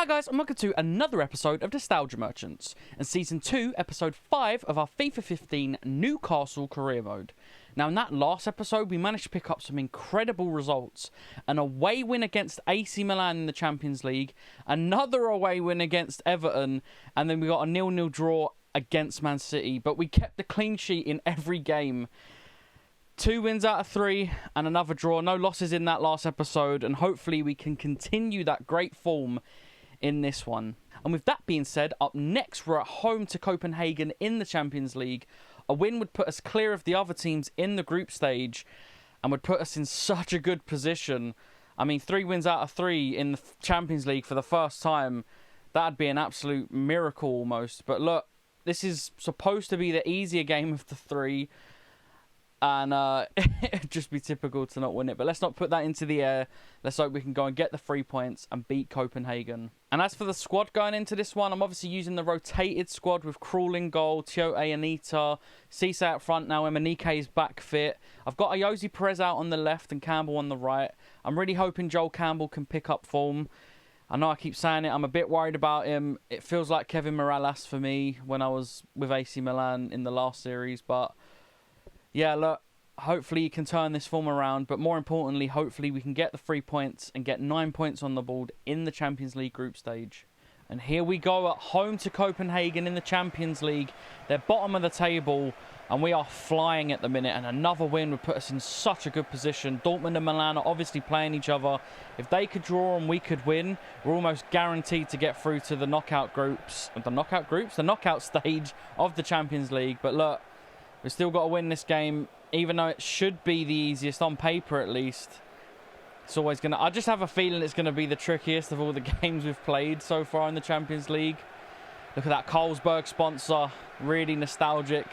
Hi guys, and welcome to another episode of Nostalgia Merchants, and Season 2, Episode 5 of our FIFA 15 Newcastle career mode. Now in that last episode, we managed to pick up some incredible results. An away win against AC Milan in the Champions League, another away win against Everton, and then we got a 0-0 draw against Man City, but we kept the clean sheet in every game. 2 wins out of 3 and another draw. No losses in that last episode, and hopefully we can continue that great form in this one. And with that being said, up next we're at home to Copenhagen in the Champions League. A win would put us clear of the other teams in the group stage and would put us in such a good position. I mean, 3 wins out of 3 in the Champions League for the first time. That'd be an absolute miracle almost. But look, this is supposed to be the easier game of the 3. And it'd just be typical to not win it. But let's not put that into the air. Let's hope we can go and get the 3 points and beat Copenhagen. And as for the squad going into this one, I'm obviously using the rotated squad with Krul in goal, Tiote, Anita, Cisse out front now, Emenike is back fit. I've got Ayoze Perez out on the left and Campbell on the right. I'm really hoping Joel Campbell can pick up form. I know I keep saying it, I'm a bit worried about him. It feels like Kevin Morales for me when I was with AC Milan in the last series, but yeah, look, hopefully you can turn this form around, but more importantly, hopefully we can get the 3 points and get 9 points on the board in the Champions League group stage. And here we go at home to Copenhagen in the Champions League. They're bottom of the table, and we are flying at the minute, and another win would put us in such a good position. Dortmund and Milan are obviously playing each other. If they could draw and we could win, we're almost guaranteed to get through to the knockout groups. The knockout stage of the Champions League. But look, we've still got to win this game, even though it should be the easiest on paper at least. It's always going to... I just have a feeling it's going to be the trickiest of all the games we've played so far in the Champions League. Look at that Carlsberg sponsor. Really nostalgic.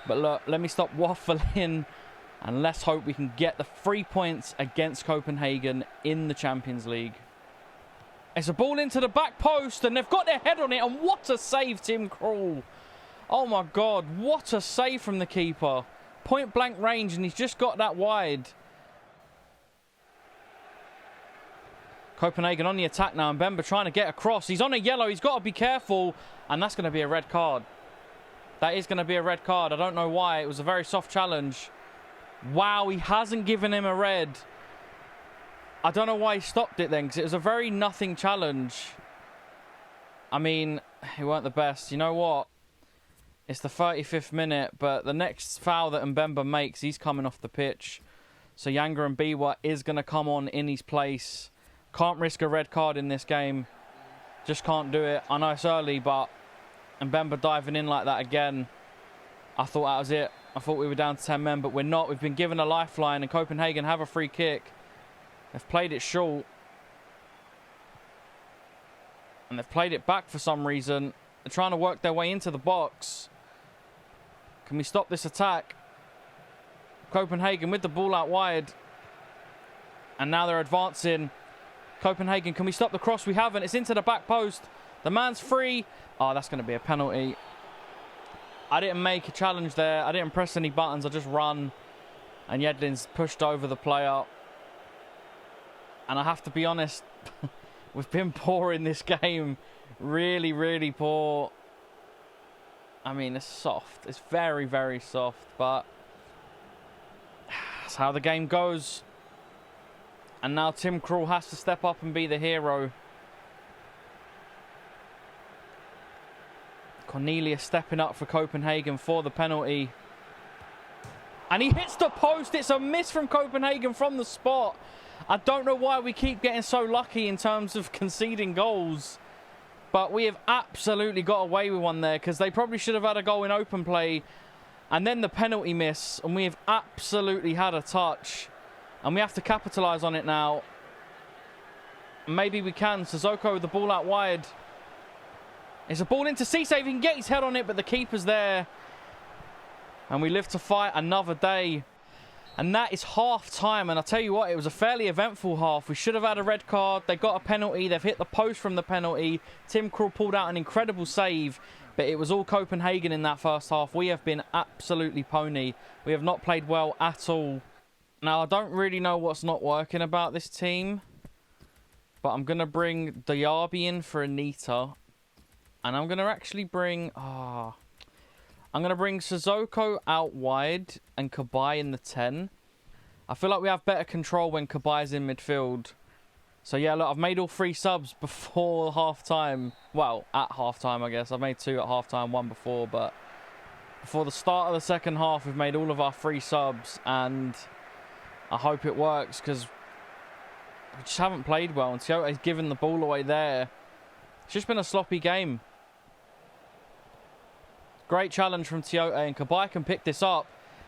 But look, let me stop waffling and let's hope we can get the 3 points against Copenhagen in the Champions League. It's a ball into the back post and they've got their head on it, and what a save, Tim Krul. Oh my God, what a save from the keeper. Point blank range, and he's just got that wide. Copenhagen on the attack now, and Bemba trying to get across. He's on a yellow, he's got to be careful, and that's going to be a red card. That is going to be a red card. I don't know why. It was a very soft challenge. Wow, he hasn't given him a red. I don't know why he stopped it then, because it was a very nothing challenge. I mean, it weren't the best. You know what? It's the 35th minute, but the next foul that Mbemba makes, he's coming off the pitch. So Yanga and Biwa is going to come on in his place. Can't risk a red card in this game. Just can't do it. I know it's early, but Mbemba diving in like that again. I thought that was it. I thought we were down to 10 men, but we're not. We've been given a lifeline, and Copenhagen have a free kick. They've played it short. And they've played it back for some reason. They're trying to work their way into the box. Can we stop this attack? Copenhagen with the ball out wide. And now they're advancing. Copenhagen, can we stop the cross? We haven't. It's into the back post. The man's free. Oh, that's going to be a penalty. I didn't make a challenge there. I didn't press any buttons. I just run. And Yedlin's pushed over the player. And I have to be honest, we've been poor in this game. Really, really poor. I mean, it's soft. It's very, very soft, but that's how the game goes. And now Tim Krul has to step up and be the hero. Cornelius stepping up for Copenhagen for the penalty. And he hits the post. It's a miss from Copenhagen from the spot. I don't know why we keep getting so lucky in terms of conceding goals. But we have absolutely got away with one there, because they probably should have had a goal in open play. And then the penalty miss. And we have absolutely had a touch. And we have to capitalise on it now. Maybe we can. Sissoko with the ball out wide. It's a ball into Cisse. He can get his head on it, but the keeper's there. And we live to fight another day. And that is half time. And I'll tell you what, it was a fairly eventful half. We should have had a red card. They got a penalty. They've hit the post from the penalty. Tim Krul pulled out an incredible save. But it was all Copenhagen in that first half. We have been absolutely pony. We have not played well at all. Now, I don't really know what's not working about this team. But I'm going to bring Diaby in for Anita. And I'm going to actually bring... I'm going to bring Sissoko out wide and CABAYE in the 10. I feel like we have better control when CABAYE's in midfield. So yeah, look, I've made all 3 subs before half-time. Well, at half-time, I guess. I've made 2 at half-time, 1 before. But before the start of the second half, we've made all of our 3 subs. And I hope it works because we just haven't played well. And Tiote's given the ball away there. It's just been a sloppy game. Great challenge from Tiote, and CABAYE can pick this up.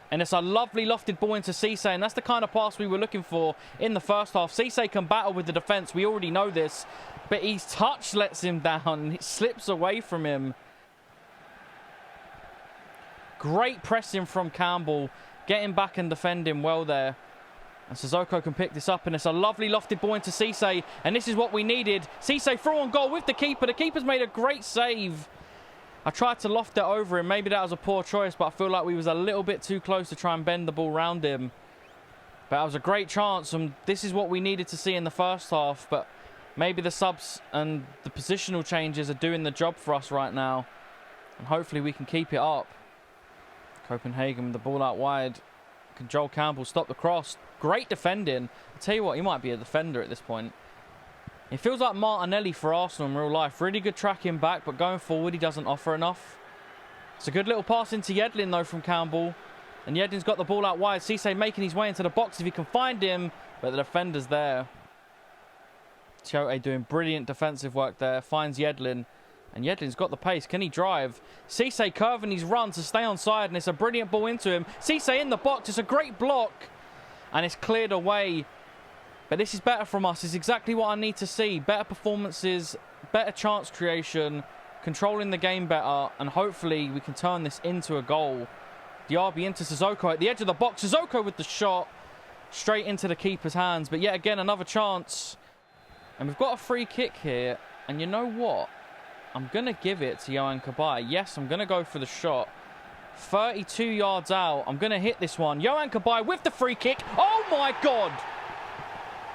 And it's a lovely lofted ball into Cisse, and that's the kind of pass we were looking for in the first half. Cisse can battle with the defence, we already know this. But his touch lets him down, it slips away from him. Great pressing from Campbell, getting back and defending well there. And Sissoko can pick this up, and it's a lovely lofted ball into Cisse, and this is what we needed. Cisse through on goal with the keeper. The keeper's made a great save. I tried to loft it over him. Maybe that was a poor choice, but I feel like we was a little bit too close to try and bend the ball round him. But that was a great chance, and this is what we needed to see in the first half. But maybe the subs and the positional changes are doing the job for us right now. And hopefully we can keep it up. Copenhagen with the ball out wide. Can Joel Campbell stop the cross? Great defending. I'll tell you what, he might be a defender at this point. It feels like Martinelli for Arsenal in real life. Really good tracking back, but going forward, he doesn't offer enough. It's a good little pass into Yedlin, though, from Campbell. And Yedlin's got the ball out wide. Cisse making his way into the box if he can find him, but the defender's there. Tiote doing brilliant defensive work there. Finds Yedlin. And Yedlin's got the pace. Can he drive? Cisse curving his run to stay on side, and it's a brilliant ball into him. Cisse in the box. It's a great block. And it's cleared away. But this is better from us. It's exactly what I need to see. Better performances, better chance creation, controlling the game better, and hopefully we can turn this into a goal. Diaby into Sissoko at the edge of the box. Sissoko with the shot straight into the keeper's hands. But yet again, another chance. And we've got a free kick here. And you know what? I'm going to give it to Yohan CABAYE. Yes, I'm going to go for the shot. 32 yards out. I'm going to hit this one. Yohan CABAYE with the free kick. Oh my God!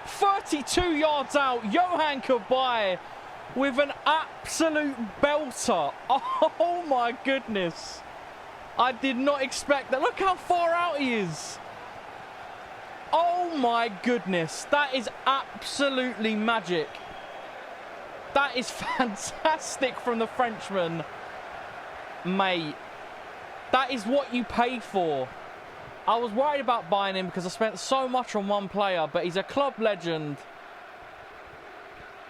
32 yards out, Yohan CABAYE with an absolute belter. Oh my goodness. I did not expect that. Look how far out he is. Oh my goodness. That is absolutely magic. That is fantastic from the Frenchman. Mate, that is what you pay for. I was worried about buying him because I spent so much on one player, but he's a club legend.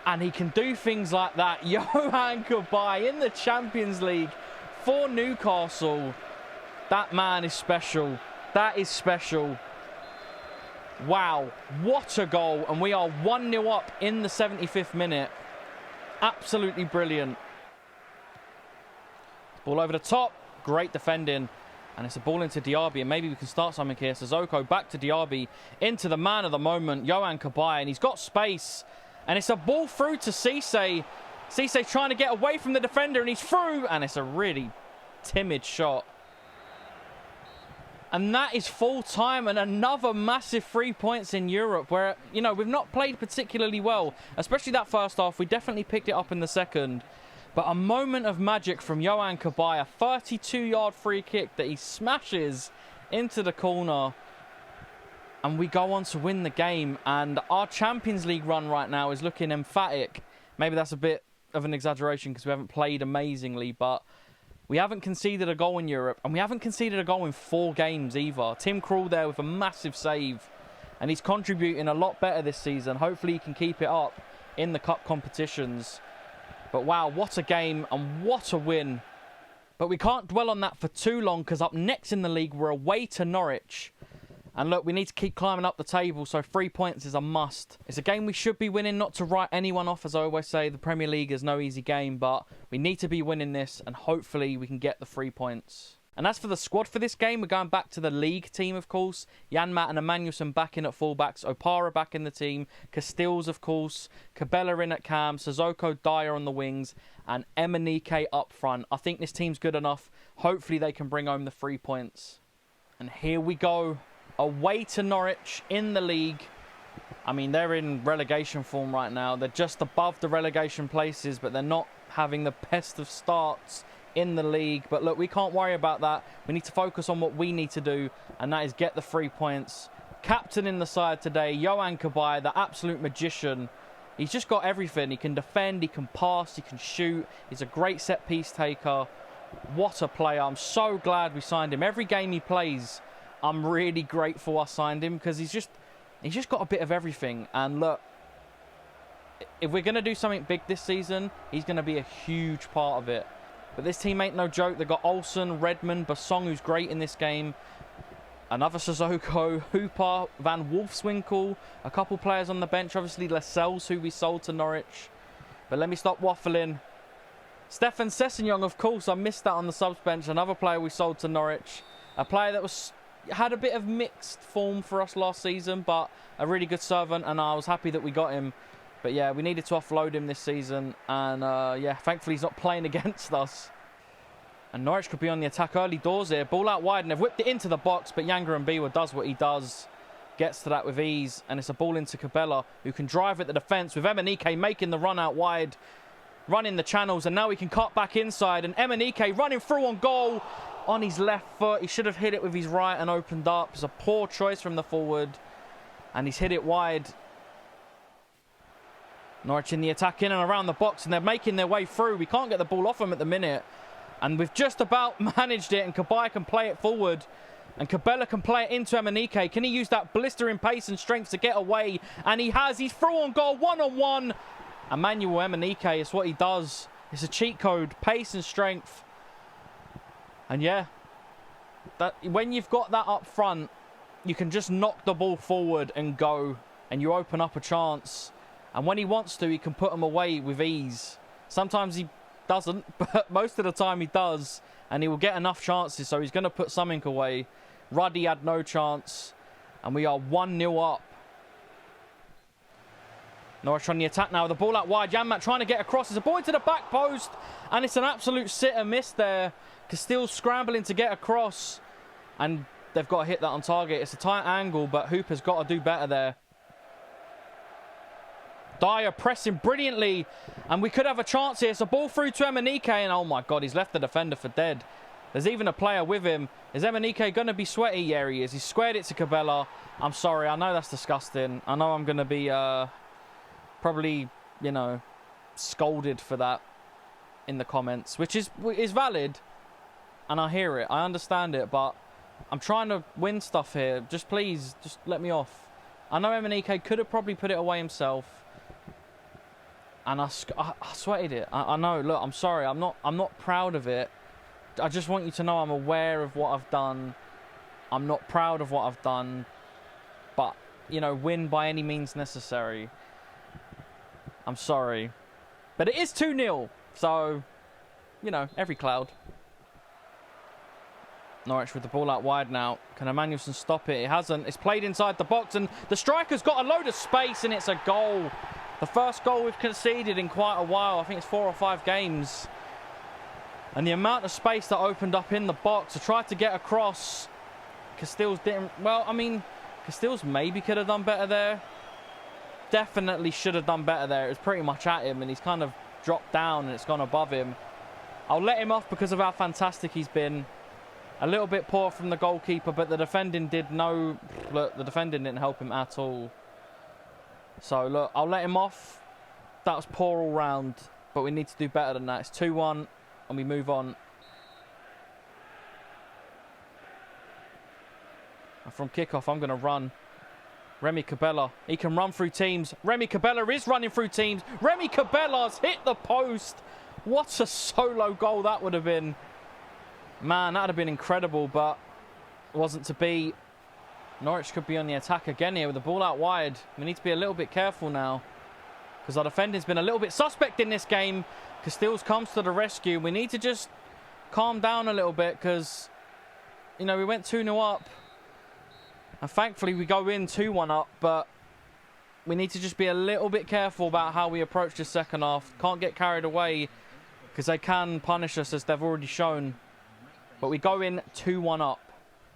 And he can do things like that. Yohan CABAYE in the Champions League for Newcastle. That man is special. That is special. Wow, what a goal. And we are 1-0 up in the 75th minute. Absolutely brilliant. Ball over the top. Great defending. And it's a ball into Diaby, and maybe we can start something here. Sissoko back to Diaby, into the man of the moment, Yohan CABAYE, and he's got space. And it's a ball through to Cisse. Cisse trying to get away from the defender, and he's through, and it's a really timid shot. And that is full time, and another massive 3 points in Europe, where, you know, we've not played particularly well, especially that first half. We definitely picked it up in the second. But a moment of magic from Yohan CABAYE, a 32-yard free kick that he smashes into the corner. And we go on to win the game. And our Champions League run right now is looking emphatic. Maybe that's a bit of an exaggeration because we haven't played amazingly. But we haven't conceded a goal in Europe. And we haven't conceded a goal in 4 games either. Tim Krul there with a massive save. And he's contributing a lot better this season. Hopefully he can keep it up in the cup competitions. But wow, what a game and what a win. But we can't dwell on that for too long because up next in the league, we're away to Norwich. And look, we need to keep climbing up the table, so 3 points is a must. It's a game we should be winning, not to write anyone off, as I always say. The Premier League is no easy game, but we need to be winning this, and hopefully we can get the 3 points. And as for the squad for this game, we're going back to the league team, of course. Janmaat and Emmanuelson back in at fullbacks. Opara back in the team. Castells, of course. Cabella in at cam. Sissoko, Dyer on the wings. And Emenike up front. I think this team's good enough. Hopefully they can bring home the 3 points. And here we go. Away to Norwich in the league. I mean, they're in relegation form right now. They're just above the relegation places, but they're not having the best of starts in the league. But look, we can't worry about that. We need to focus on what we need to do, and that is get the 3 points. Captain in the side today, Yohan CABAYE, the absolute magician. He's just got everything. He can defend, he can pass, he can shoot. He's a great set-piece taker. What a player. I'm so glad we signed him. Every game he plays, I'm really grateful I signed him, because he's just got a bit of everything. And look, if we're going to do something big this season, he's going to be a huge part of it. But this team ain't no joke. They've got Olsen, Redmond, Basong, who's great in this game. Another Sissoko, Hooper, Van Wolfswinkel. A couple players on the bench. Obviously, Lascelles, who we sold to Norwich. But let me stop waffling. Stefan Sessegnon, of course. I missed that on the subs bench. Another player we sold to Norwich. A player that had a bit of mixed form for us last season, but a really good servant, and I was happy that we got him. But yeah, we needed to offload him this season, and yeah, thankfully he's not playing against us. And Norwich could be on the attack early doors here. Ball out wide, and they've whipped it into the box, but Yanga and Biwa does what he does. Gets to that with ease, and it's a ball into Cabela, who can drive at the defence, with Emenike making the run out wide, running the channels, and now he can cut back inside, and Emenike running through on goal on his left foot. He should have hit it with his right and opened up. It's a poor choice from the forward, and he's hit it wide. Norwich in the attack in and around the box, and they're making their way through. We can't get the ball off them at the minute, and we've just about managed it, and CABAYE can play it forward, and Cabela can play it into Emenike. Can he use that blistering pace and strength to get away? And he has. He's through on goal, one-on-one. Emmanuel Emenike is what he does. It's a cheat code, pace and strength. And yeah, when you've got that up front, you can just knock the ball forward and go, and you open up a chance. And when he wants to, he can put them away with ease. Sometimes he doesn't, but most of the time he does, and he will get enough chances, so he's going to put something away. Ruddy had no chance, and we are 1-0 up. Norwich on the attack now. The ball out wide. Janmat trying to get across. There's a ball into the back post, and it's an absolute sit and miss there. Castille's scrambling to get across, and they've got to hit that on target. It's a tight angle, but Hooper's got to do better there. Dyer pressing brilliantly, and we could have a chance here. It's a ball through to Emenike, and oh my God, he's left the defender for dead. There's even a player with him. Is Emenike going to be sweaty? Yeah, he is. He squared it to Cabela. I'm sorry. I know that's disgusting. I know I'm going to be probably, you know, scolded for that in the comments, which is valid, and I hear it. I understand it, but I'm trying to win stuff here. Just please, just let me off. I know Emenike could have probably put it away himself, and I sweated it. I know. Look, I'm sorry. I'm not proud of it. I just want you to know I'm aware of what I've done. I'm not proud of what I've done, but you know, win by any means necessary. I'm sorry, but it is 2-0, so you know, every cloud. Norwich with the ball out wide now. Can Emmanuelson stop it? It hasn't. It's played inside the box, and the striker's got a load of space, and it's a goal. The first goal we've conceded in quite a while. I think it's 4 or 5 games. And the amount of space that opened up in the box, I tried to get across. Castiles didn't. Well, I mean, Castiles maybe could have done better there. Definitely should have done better there. It was pretty much at him, and he's kind of dropped down, and it's gone above him. I'll let him off because of how fantastic he's been. A little bit poor from the goalkeeper, but the defending look, the defending didn't help him at all. So, look, I'll let him off. That was poor all round, but we need to do better than that. It's 2-1, and we move on. And from kickoff, I'm going to run. Remy Cabela, he can run through teams. Remy Cabela is running through teams. Remy Cabela's hit the post. What a solo goal that would have been. Man, that would have been incredible, but it wasn't to be. Norwich could be on the attack again here with the ball out wide. We need to be a little bit careful now, because our defending's been a little bit suspect in this game. Castiles comes to the rescue. We need to just calm down a little bit, because, you know, we went 2-0 up. And thankfully we go in 2-1 up, but we need to just be a little bit careful about how we approach the second half. Can't get carried away, because they can punish us, as they've already shown. But we go in 2-1 up.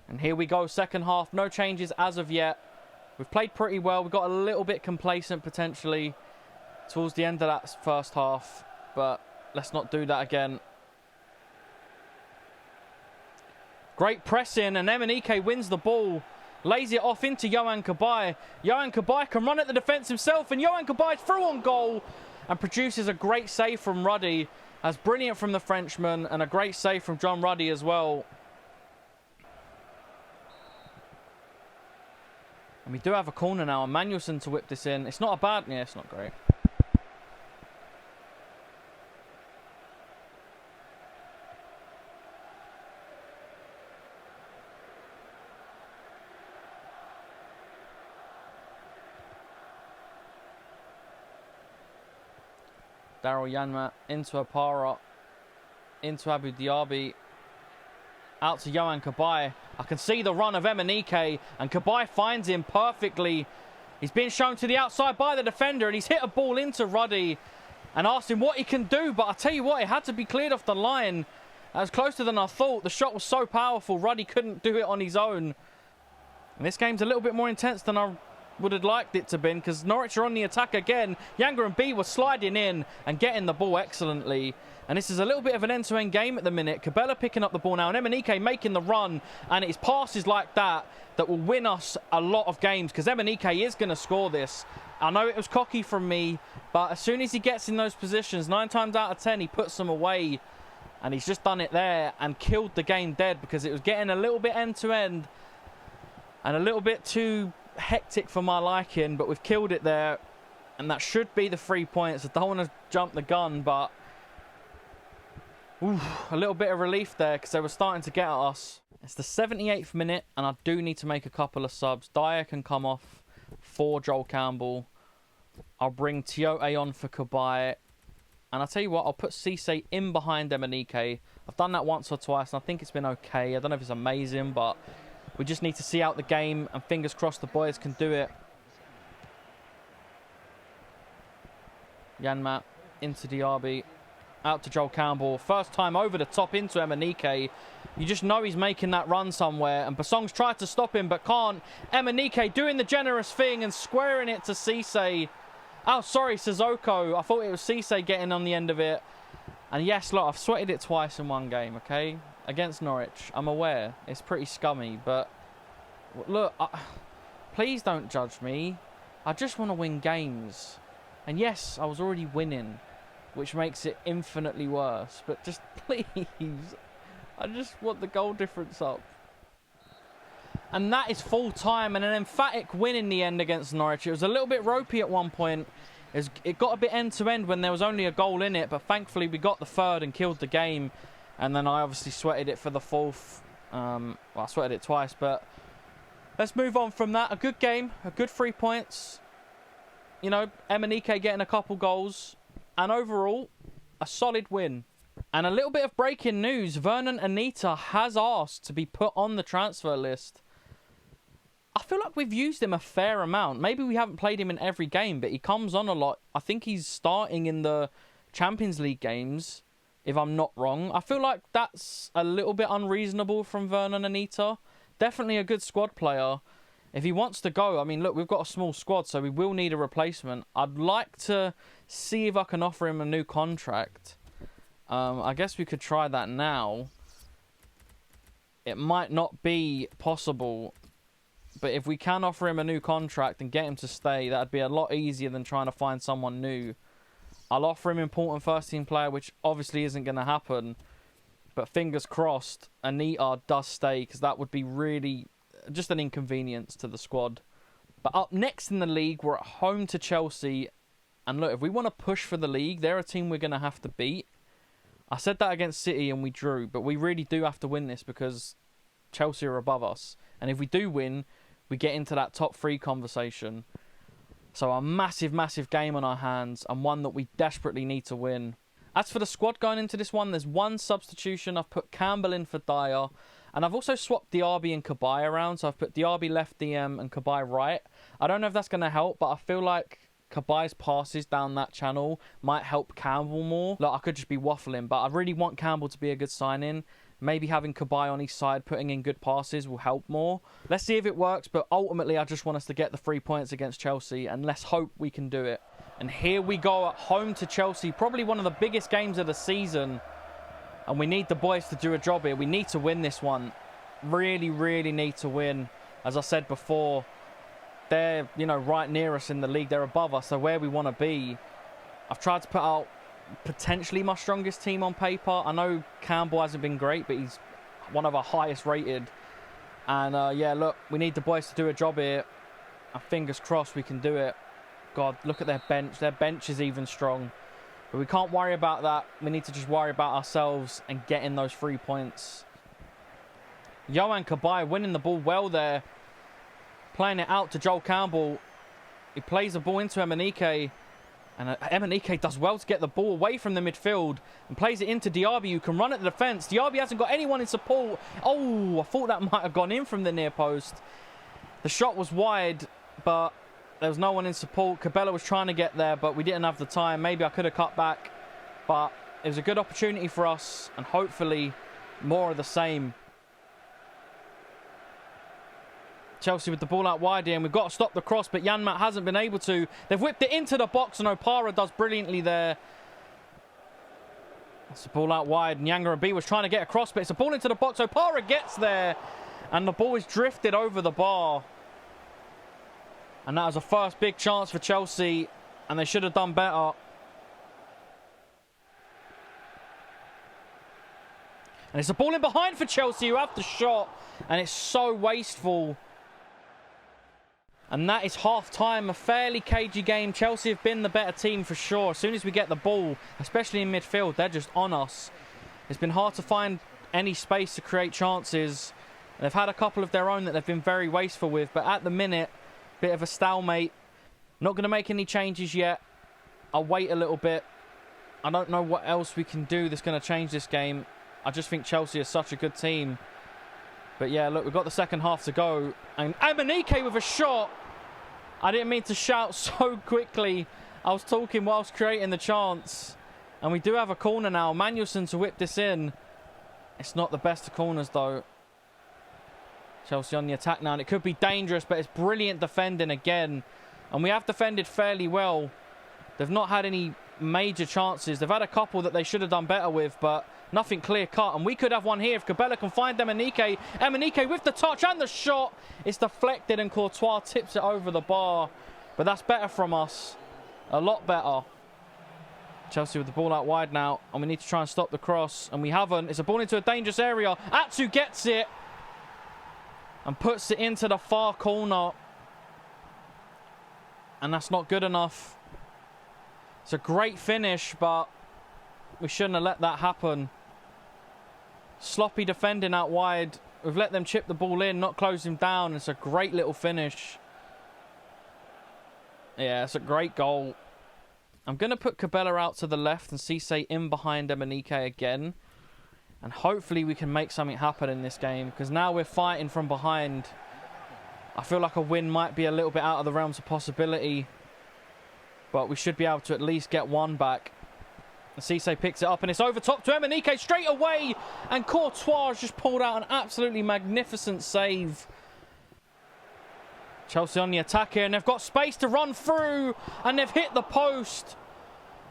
And here we go, second half. No changes as of yet. We've played pretty well. We got a little bit complacent potentially towards the end of that first half, but let's not do that again. Great pressing, and Emenike wins the ball. Lays it off into Yohan CABAYE. Yohan CABAYE can run at the defence himself, and Yohan CABAYE's through on goal and produces a great save from Ruddy. That's brilliant from the Frenchman, and a great save from John Ruddy as well. And we do have a corner now, and Manuelson to whip this in. It's not a bad... Yeah, it's not great. Daryl Janma into Apara, into Abu Diaby, out to Yohan CABAYE. I can see the run of Emenike, and CABAYE finds him perfectly. He's being shown to the outside by the defender, and he's hit a ball into Ruddy and asked him what he can do. But I tell you what, it had to be cleared off the line. That was closer than I thought. The shot was so powerful, Ruddy couldn't do it on his own. And this game's a little bit more intense than I would have liked it to be, because Norwich are on the attack again. Younger and B were sliding in and getting the ball excellently. And this is a little bit of an end-to-end game at the minute. Cabela picking up the ball now, and Emenike making the run. And it's passes like that that will win us a lot of games, because Emenike is going to score this. I know it was cocky from me, but as soon as he gets in those positions, 9 times out of 10, he puts them away. And he's just done it there and killed the game dead, because it was getting a little bit end-to-end and a little bit too hectic for my liking, but we've killed it there, and that should be the 3 points. I don't want to jump the gun, but a little bit of relief there, because they were starting to get at us. It's the 78th minute, and I do need to make a couple of subs. Dyer can come off for Joel Campbell. I'll bring Tiote on for CABAYE, and I'll tell you what, I'll put Cisse in behind Emenike. I've done that once or twice, and I think it's been okay. I don't know if it's amazing, but we just need to see out the game, and fingers crossed the boys can do it. Janmat into Diaby, out to Joel Campbell. First time over the top into Emenike. You just know he's making that run somewhere, and Basong's tried to stop him but can't. Emenike doing the generous thing and squaring it to Cisse. Oh, sorry, Sissoko. I thought it was Cisse getting on the end of it. And yes, look, I've sweated it twice in one game, okay? Against Norwich. I'm aware. It's pretty scummy, but look, please don't judge me. I just want to win games. And yes, I was already winning, which makes it infinitely worse. But just please, I just want the goal difference up. And that is full time, and an emphatic win in the end against Norwich. It was a little bit ropey at one point. It got a bit end-to-end when there was only a goal in it, but thankfully we got the third and killed the game. And then I obviously sweated it for the fourth. Well, I sweated it twice, but let's move on from that. A good game, a good 3 points. You know, Emenike getting a couple goals. And overall, a solid win. And a little bit of breaking news. Vernon Anita has asked to be put on the transfer list. I feel like we've used him a fair amount. Maybe we haven't played him in every game, but he comes on a lot. I think he's starting in the Champions League games, if I'm not wrong. I feel like that's a little bit unreasonable from Vernon Anita. Definitely a good squad player. If he wants to go, I mean, look, we've got a small squad, so we will need a replacement. I'd like to see if I can offer him a new contract. I guess we could try that now. It might not be possible, but if we can offer him a new contract and get him to stay, that'd be a lot easier than trying to find someone new. I'll offer him important first-team player, which obviously isn't going to happen. But fingers crossed, Anita does stay, because that would be really just an inconvenience to the squad. But up next in the league, we're at home to Chelsea. And look, if we want to push for the league, they're a team we're going to have to beat. I said that against City and we drew, but we really do have to win this because Chelsea are above us. And if we do win, we get into that top 3 conversation. So a massive, massive game on our hands, and one that we desperately need to win. As for the squad going into this one, there's one substitution. I've put Campbell in for Dyer. And I've also swapped Diaby and CABAYE around. So I've put Diaby left DM and CABAYE right. I don't know if that's going to help, but I feel like CABAYE's passes down that channel might help Campbell more. Look, I could just be waffling, but I really want Campbell to be a good signing. Maybe having CABAYE on his side, putting in good passes will help more. Let's see if it works, but ultimately I just want us to get the 3 points against Chelsea, and let's hope we can do it. And here we go at home to Chelsea, probably one of the biggest games of the season. And we need the boys to do a job here. We need to win this one. Really, really need to win. As I said before, they're, you know, right near us in the league. They're above us, so where we want to be. I've tried to put out potentially my strongest team on paper. I know Campbell hasn't been great, but he's one of our highest rated. And yeah, look, we need the boys to do a job here. And fingers crossed we can do it. God, look at their bench. Their bench is even strong. But we can't worry about that. We need to just worry about ourselves and getting those 3 points. Yohan CABAYE winning the ball well there. Playing it out to Joel Campbell. He plays the ball into Emenike. And Emenike does well to get the ball away from the midfield and plays it into Diaby, who can run at the defence. Diaby hasn't got anyone in support. Oh, I thought that might have gone in from the near post. The shot was wide, but there was no one in support. Cabella was trying to get there, but we didn't have the time. Maybe I could have cut back, but it was a good opportunity for us, and hopefully more of the same. Chelsea with the ball out wide here, and we've got to stop the cross, but Janmaat hasn't been able to. They've whipped it into the box, and Opara does brilliantly there. That's the ball out wide, and Nyanga was trying to get across, but it's a ball into the box. Opara gets there, and the ball is drifted over the bar. And that was a first big chance for Chelsea, and they should have done better. And it's a ball in behind for Chelsea, who have the shot, and it's so wasteful. And that is half-time, a fairly cagey game. Chelsea have been the better team for sure. As soon as we get the ball, especially in midfield, they're just on us. It's been hard to find any space to create chances. They've had a couple of their own that they've been very wasteful with, but at the minute, bit of a stalemate. Not going to make any changes yet. I'll wait a little bit. I don't know what else we can do that's going to change this game. I just think Chelsea is such a good team. But yeah, look, we've got the second half to go. And Emenike with a shot. I didn't mean to shout so quickly. I was talking whilst creating the chance. And we do have a corner now. Manuelson to whip this in. It's not the best of corners though. Chelsea on the attack now, and it could be dangerous, but it's brilliant defending again. And we have defended fairly well. They've not had any major chances. They've had a couple that they should have done better with, but nothing clear-cut. And we could have one here if Cabella can find Emenike. Emenike with the touch and the shot. It's deflected, and Courtois tips it over the bar. But that's better from us. A lot better. Chelsea with the ball out wide now, and we need to try and stop the cross. And we haven't. It's a ball into a dangerous area. Atsu gets it and puts it into the far corner. And that's not good enough. It's a great finish, but we shouldn't have let that happen. Sloppy defending out wide. We've let them chip the ball in, not close him down. It's a great little finish. Yeah, it's a great goal. I'm going to put Cabella out to the left and Cisse in behind Emenike again. And hopefully we can make something happen in this game, because now we're fighting from behind. I feel like a win might be a little bit out of the realms of possibility, but we should be able to at least get one back. Cisse picks it up, and it's over top to Emenike straight away, and Courtois has just pulled out an absolutely magnificent save. Chelsea on the attack here, and they've got space to run through, and they've hit the post.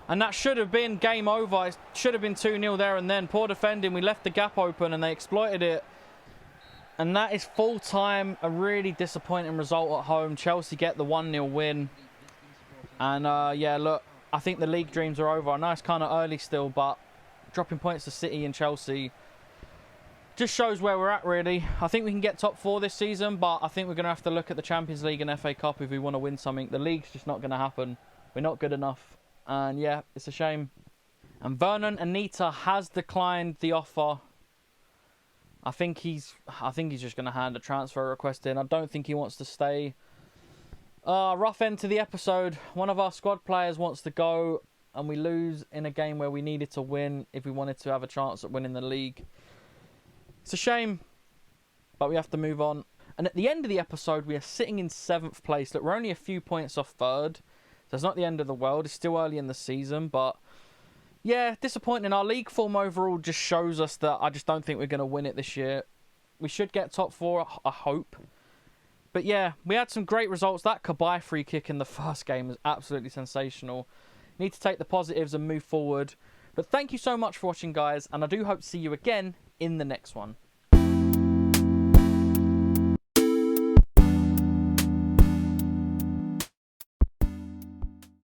And that should have been game over. It should have been 2-0 there and then. Poor defending. We left the gap open and they exploited it. And that is full time. A really disappointing result at home. Chelsea get the 1-0 win. And yeah, look, I think the league dreams are over. I know it's kind of early still, but dropping points to City and Chelsea just shows where we're at, really. I think we can get top 4 this season, but I think we're going to have to look at the Champions League and FA Cup if we want to win something. The league's just not going to happen. We're not good enough. And yeah, it's a shame. And Vernon Anita has declined the offer. I think he's just going to hand a transfer request in. I don't think he wants to stay. Rough end to the episode. One of our squad players wants to go, and we lose in a game where we needed to win if we wanted to have a chance at winning the league. It's a shame, but we have to move on. And at the end of the episode, we are sitting in 7th place. Look, we're only a few points off 3rd. So it's not the end of the world. It's still early in the season, but yeah, disappointing. Our league form overall just shows us that I just don't think we're going to win it this year. We should get top 4, I hope. But yeah, we had some great results. That CABAYE free kick in the first game was absolutely sensational. Need to take the positives and move forward. But thank you so much for watching, guys, and I do hope to see you again in the next one.